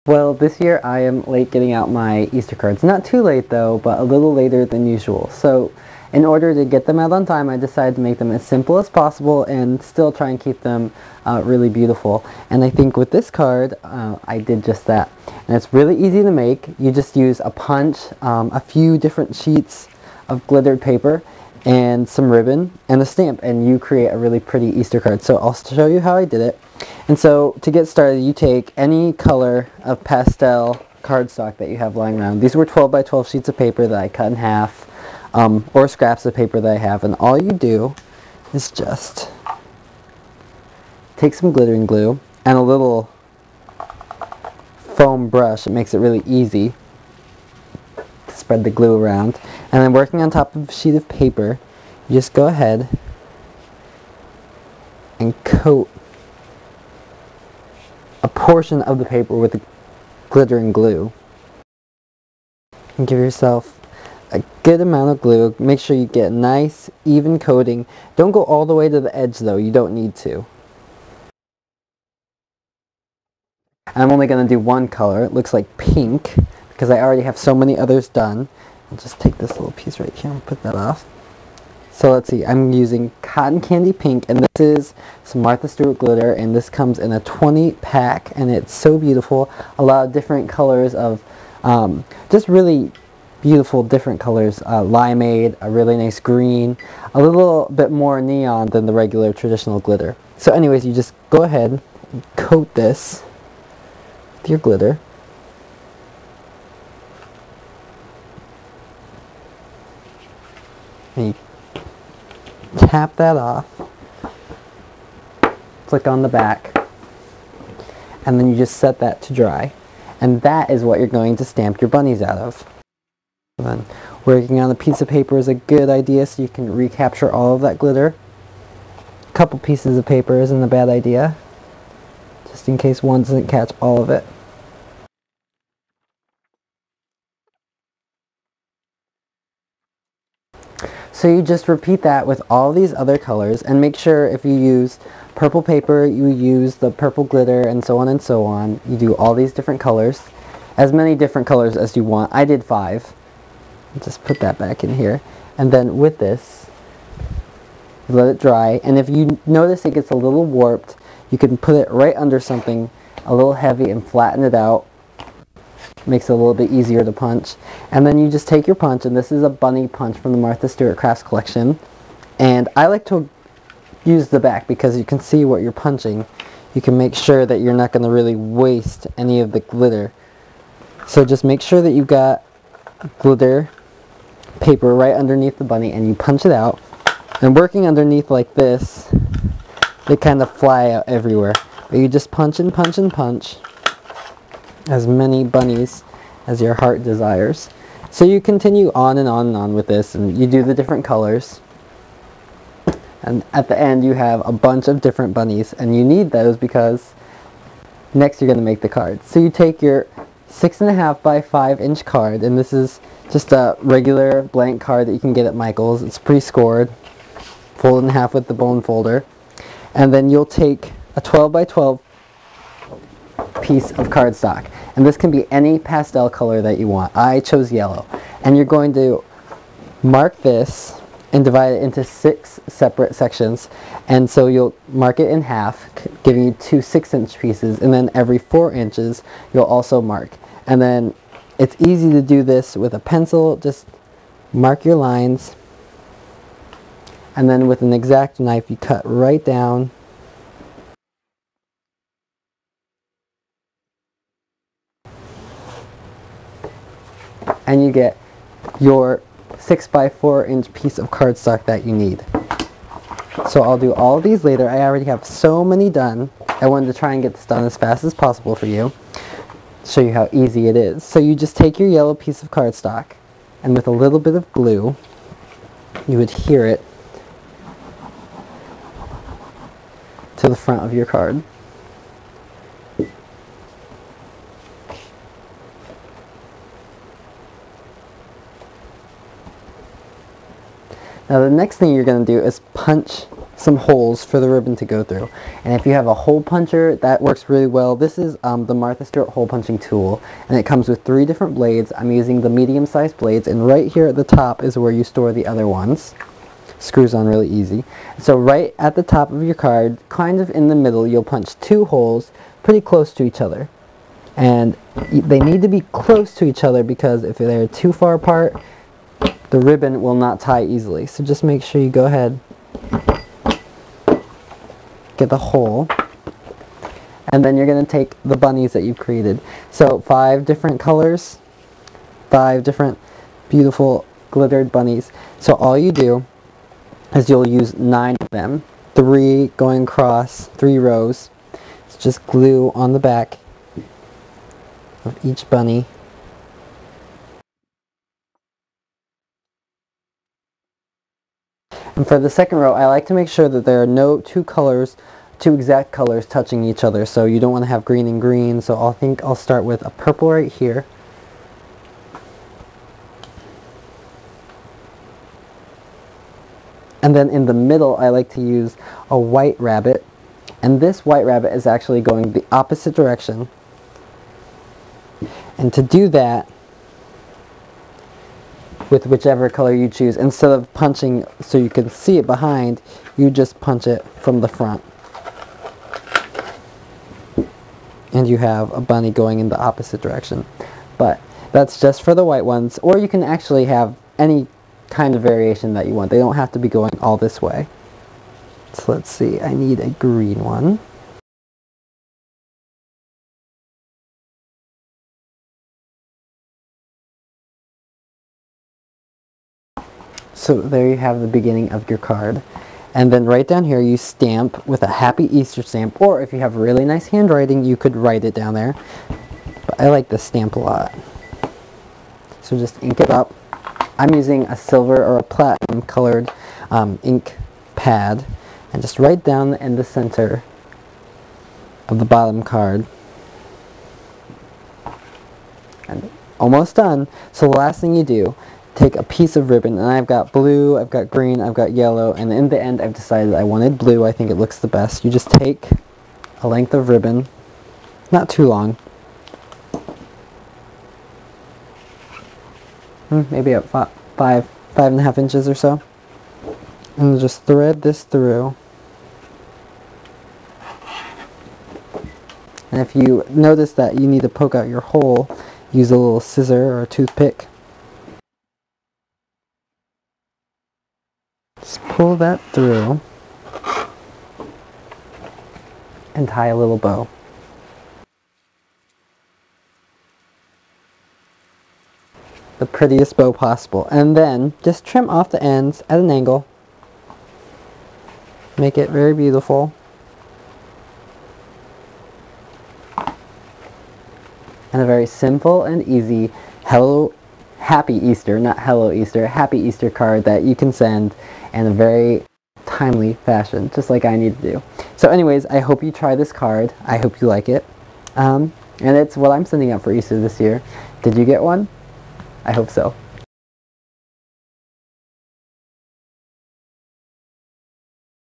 Well, this year I am late getting out my Easter cards. Not too late though, but a little later than usual. So in order to get them out on time, I decided to make them as simple as possible and still try and keep them really beautiful. And I think with this card, I did just that. And it's really easy to make. You just use a punch, a few different sheets of glittered paper, and some ribbon and a stamp, and you create a really pretty Easter card. So I'll show you how I did it. And so to get started, you take any color of pastel cardstock that you have lying around. These were 12 by 12 sheets of paper that I cut in half, or scraps of paper that I have, and all you do is just take some glittering glue and a little foam brush. It makes it really easy to spread the glue around. And then working on top of a sheet of paper, you just go ahead and coat a portion of the paper with the glittering glue. And give yourself a good amount of glue. Make sure you get a nice, even coating. Don't go all the way to the edge though, you don't need to. I'm only going to do one color. It looks like pink, because I already have so many others done. I'll just take this little piece right here and put that off. So let's see, I'm using Cotton Candy Pink, and this is some Martha Stewart glitter, and this comes in a 20 pack, and it's so beautiful. A lot of different colors of, just really beautiful different colors. Limeade, a really nice green, a little bit more neon than the regular traditional glitter. So anyways, you just go ahead and coat this with your glitter. And you tap that off, flick on the back, and then you just set that to dry. And that is what you're going to stamp your bunnies out of. And then working on a piece of paper is a good idea so you can recapture all of that glitter. A couple pieces of paper isn't a bad idea, just in case one doesn't catch all of it. So you just repeat that with all these other colors, and make sure if you use purple paper, you use the purple glitter, and so on and so on. You do all these different colors, as many different colors as you want. I did 5. Just put that back in here. And then with this, you let it dry, and if you notice it gets a little warped, you can put it right under something a little heavy and flatten it out. Makes it a little bit easier to punch. And then you just take your punch, and this is a bunny punch from the Martha Stewart Crafts collection. And I like to use the back because you can see what you're punching. You can make sure that you're not going to really waste any of the glitter. So just make sure that you've got glitter paper right underneath the bunny, and you punch it out. And working underneath like this, they kind of fly out everywhere. But you just punch and punch and punch as many bunnies as your heart desires. So you continue on and on and on with this, and you do the different colors. And at the end you have a bunch of different bunnies, and you need those because next you're going to make the card. So you take your 6.5 by 5 inch card, and this is just a regular blank card that you can get at Michael's. It's pre-scored, folded in half with the bone folder. And then you'll take a 12 by 12 piece of cardstock, and this can be any pastel color that you want. I chose yellow. And you're going to mark this and divide it into 6 separate sections, and so you'll mark it in half, giving you 2 6-inch pieces, and then every 4 inches you'll also mark. And then it's easy to do this with a pencil. Just mark your lines, and then with an X-Acto knife you cut right down. And you get your 6 by 4 inch piece of cardstock that you need. So I'll do all of these later. I already have so many done. I wanted to try and get this done as fast as possible for you. Show you how easy it is. So you just take your yellow piece of cardstock, and with a little bit of glue, you adhere it to the front of your card. Now the next thing you're going to do is punch some holes for the ribbon to go through. And if you have a hole puncher, that works really well. This is the Martha Stewart hole punching tool, and it comes with 3 different blades. I'm using the medium-sized blades, and right here at the top is where you store the other ones. Screws on really easy. So right at the top of your card, kind of in the middle, you'll punch 2 holes pretty close to each other. And they need to be close to each other because if they're too far apart, the ribbon will not tie easily. So just make sure you go ahead, get the hole, and then you're going to take the bunnies that you've created. So 5 different colors, 5 different beautiful glittered bunnies. So all you do is you'll use 9 of them, 3 going across 3 rows. So just glue on the back of each bunny. And for the second row, I like to make sure that there are no 2 exact colors touching each other. So you don't want to have green and green. So I'll start with a purple right here. And then in the middle, I like to use a white rabbit. And this white rabbit is actually going the opposite direction. And to do that, with whichever color you choose, instead of punching so you can see it behind, you just punch it from the front. And you have a bunny going in the opposite direction. But that's just for the white ones, or you can actually have any kind of variation that you want. They don't have to be going all this way. So let's see, I need a green one. So there you have the beginning of your card. And then right down here you stamp with a Happy Easter stamp, or if you have really nice handwriting you could write it down there. But I like this stamp a lot. So just ink it up. I'm using a silver or a platinum colored ink pad, and just right down in the center of the bottom card. And almost done. So the last thing you do, take a piece of ribbon, and I've got blue, I've got green, I've got yellow, and in the end I've decided I wanted blue. I think it looks the best. You just take a length of ribbon, not too long, maybe at 5.5 inches or so, and just thread this through. And if you notice that you need to poke out your hole, use a little scissor or a toothpick. Just pull that through and tie a little bow. The prettiest bow possible. And then just trim off the ends at an angle. Make it very beautiful. And a very simple and easy Happy Easter, not Hello Easter, Happy Easter card that you can send in a very timely fashion, just like I need to do. So anyways, I hope you try this card. I hope you like it. And it's what I'm sending out for Easter this year. Did you get one? I hope so.